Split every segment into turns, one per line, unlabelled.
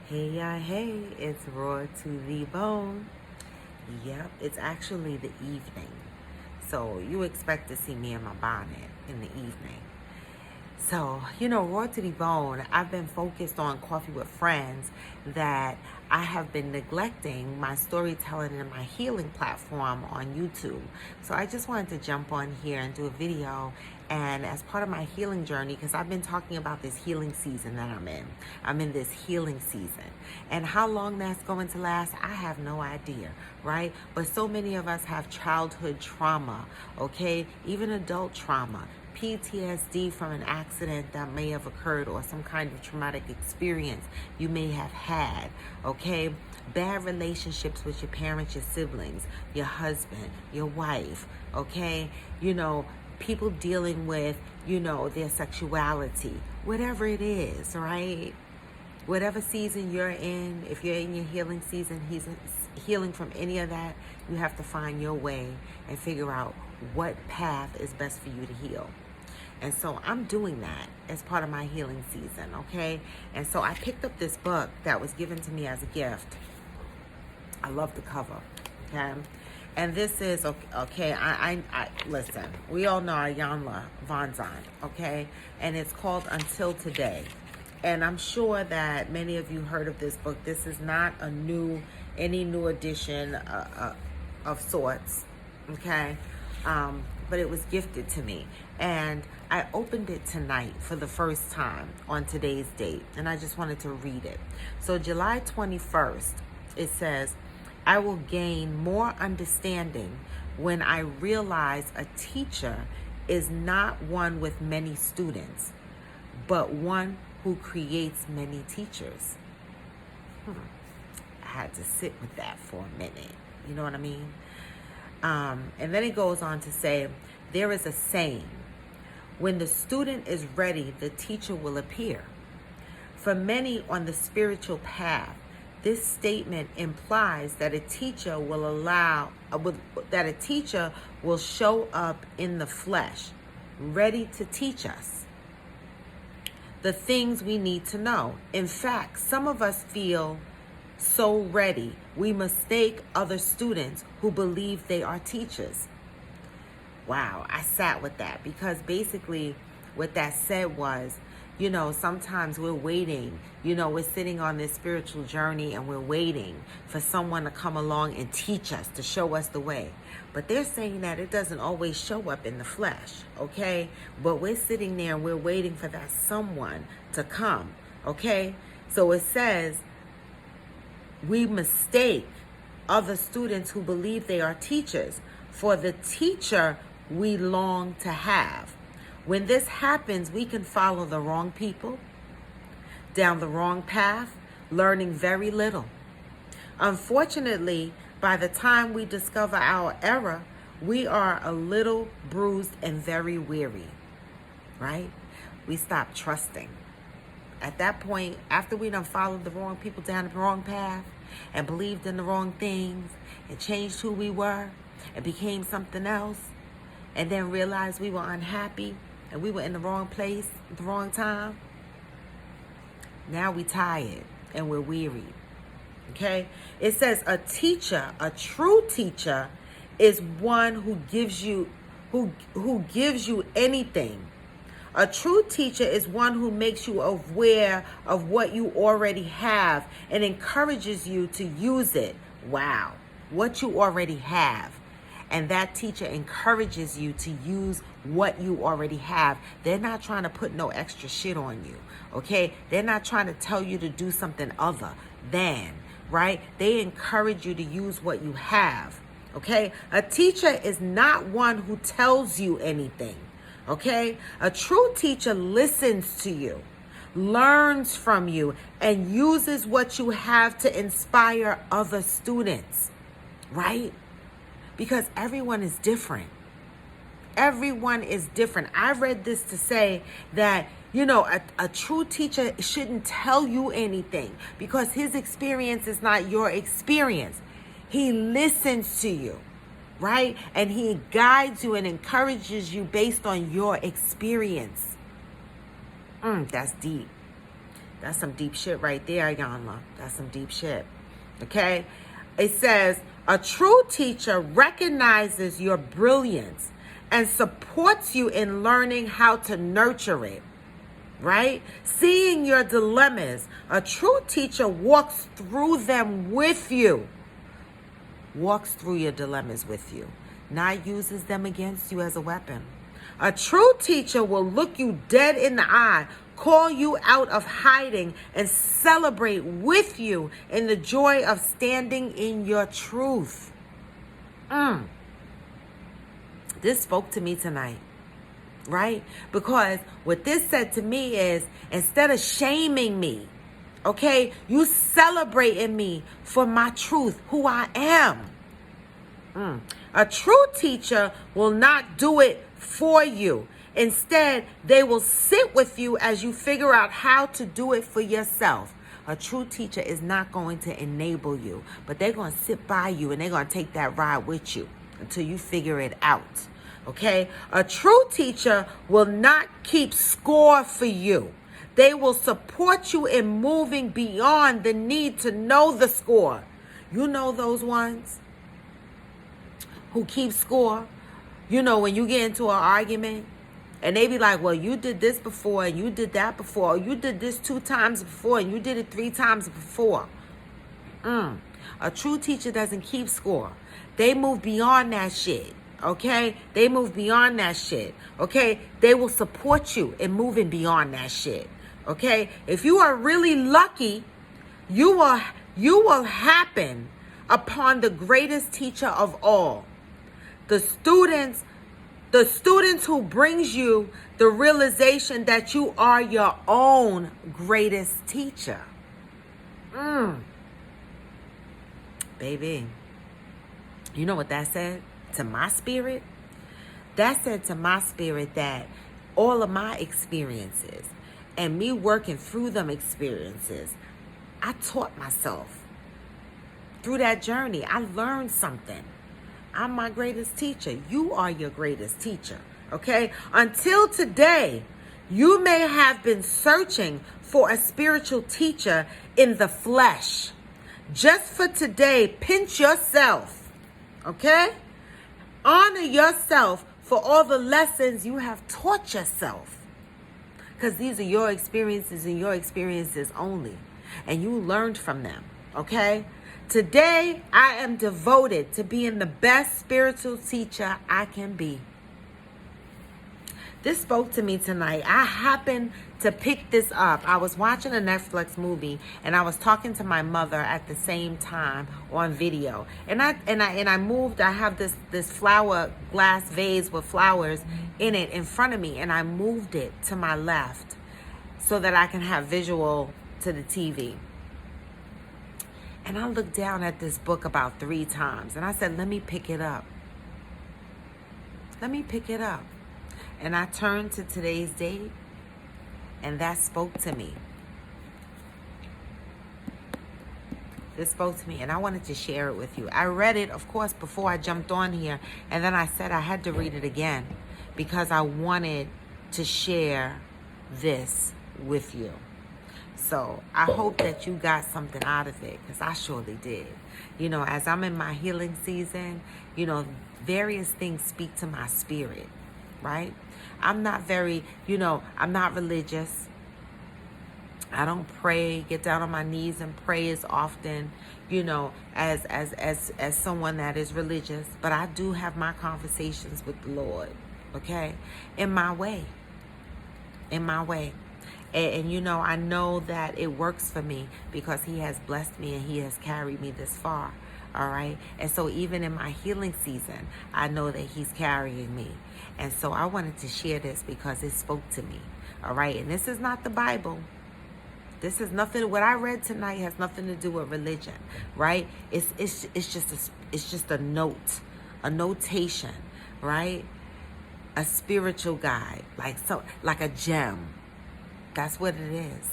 Hey, it's raw to the bone. Yep, it's actually the evening. So you expect to see me in my bonnet in the evening. So, raw to the bone, I've been focused on Coffee with Friends that I have been neglecting my storytelling and my healing platform on YouTube. So I just wanted to jump on here and do a video. And as part of my healing journey, because I've been talking about this healing season that I'm in this healing season. And how long that's going to last, I have no idea, right? But so many of us have childhood trauma, okay? Even adult trauma. PTSD from an accident that may have occurred or some kind of traumatic experience you may have had, okay? Bad relationships with your parents, your siblings, your husband, your wife, okay? People dealing with, their sexuality, whatever it is, right? Whatever season you're in, if you're in your healing season, healing from any of that, you have to find your way and figure out what path is best for you to heal. And so I'm doing that as part of my healing season, okay? And so I picked up this book that was given to me as a gift. I love the cover, okay? And this is, okay, I listen, we all know Iyanla Vanzant, okay? And it's called Until Today. And I'm sure that many of you heard of this book. This is not any new edition of sorts, okay? But it was gifted to me. And I opened it tonight for the first time on today's date. And I just wanted to read it. So July 21st, it says, I will gain more understanding when I realize a teacher is not one with many students, but one who creates many teachers. I had to sit with that for a minute. You know what I mean? And then it goes on to say, there is a saying, when the student is ready, the teacher will appear. For many on the spiritual path, this statement implies that a teacher will show up in the flesh, ready to teach us the things we need to know. In fact, some of us feel so ready, we mistake other students who believe they are teachers. Wow, I sat with that because basically what that said was, sometimes we're waiting, we're sitting on this spiritual journey and we're waiting for someone to come along and teach us, to show us the way. But they're saying that it doesn't always show up in the flesh, okay? But we're sitting there and we're waiting for that someone to come, okay? So it says, we mistake other students who believe they are teachers for the teacher we long to have. When this happens, we can follow the wrong people down the wrong path, learning very little. Unfortunately, by the time we discover our error, we are a little bruised and very weary, right? We stop trusting. At that point, after we done followed the wrong people down the wrong path and believed in the wrong things and changed who we were and became something else and then realized we were unhappy and we were in the wrong place at the wrong time, now we tired and we're weary, okay? It says a true teacher is one who gives you anything. A true teacher is one who makes you aware of what you already have and encourages you to use it. Wow, what you already have. And that teacher encourages you to use what you already have. They're not trying to put no extra shit on you, okay? They're not trying to tell you to do something other than, right? They encourage you to use what you have, okay? A teacher is not one who tells you anything. Okay? A true teacher listens to you, learns from you, and uses what you have to inspire other students, right? Because everyone is different. Everyone is different. I read this to say that, a true teacher shouldn't tell you anything because his experience is not your experience. He listens to you. Right? And he guides you and encourages you based on your experience. That's deep. That's some deep shit right there, Iyanla. That's some deep shit. Okay? It says, a true teacher recognizes your brilliance and supports you in learning how to nurture it. Right? Seeing your dilemmas, a true teacher walks through them with you. Walks through your dilemmas with you, not uses them against you as a weapon. A true teacher will look you dead in the eye, call you out of hiding, and celebrate with you in the joy of standing in your truth. This spoke to me tonight, right? Because what this said to me is, instead of shaming me, okay, you celebrating me for my truth, who I am. A true teacher will not do it for you. Instead, they will sit with you as you figure out how to do it for yourself. A true teacher is not going to enable you, but they're going to sit by you and they're going to take that ride with you until you figure it out. Okay? A true teacher will not keep score for you. They will support you in moving beyond the need to know the score. You know those ones who keep score. You know, when you get into an argument and they be like, well, you did this before and you did that before. Or you did this 2 times before and you did it 3 times before. A true teacher doesn't keep score. They move beyond that shit. Okay? They move beyond that shit. Okay? They will support you in moving beyond that shit. Okay? If you are really lucky, you will happen upon the greatest teacher of all. The students who brings you the realization that you are your own greatest teacher. Baby, you know what that said to my spirit? That said to my spirit that all of my experiences and me working through them experiences, I taught myself. Through that journey, I learned something. I'm my greatest teacher. You are your greatest teacher. Okay? Until today, you may have been searching for a spiritual teacher in the flesh. Just for today, pinch yourself. Okay? Honor yourself for all the lessons you have taught yourself. Because these are your experiences and your experiences only. And you learned from them. Okay? Today, I am devoted to being the best spiritual teacher I can be. This spoke to me tonight. I happened to pick this up. I was watching a Netflix movie and I was talking to my mother at the same time on video. And I moved. I have this flower glass vase with flowers in it in front of me, and I moved it to my left so that I can have visual to the TV. And I looked down at this book about 3 times and I said, let me pick it up. Let me pick it up. And I turned to today's date, and that spoke to me. This spoke to me, and I wanted to share it with you. I read it, of course, before I jumped on here, and then I said I had to read it again because I wanted to share this with you. So I hope that you got something out of it, because I surely did. You know, as I'm in my healing season, you know, various things speak to my spirit, right? I'm not I'm not religious. I don't pray, get down on my knees and pray as often, you know, as someone that is religious. But I do have my conversations with the Lord, okay? In my way. And you know, I know that it works for me because he has blessed me and he has carried me this far. All right. And so even in my healing season, I know that he's carrying me. And so I wanted to share this because it spoke to me. All right. And this is not the Bible. This is nothing. What I read tonight has nothing to do with religion. Right. It's just a note, a notation. Right. A spiritual guide, like a gem. That's what it is.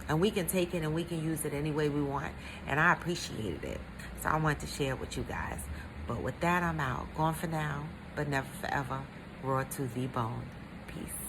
And we can take it and we can use it any way we want. And I appreciated it. So I wanted to share it with you guys. But with that, I'm out. Gone for now, but never forever. Raw to the bone. Peace.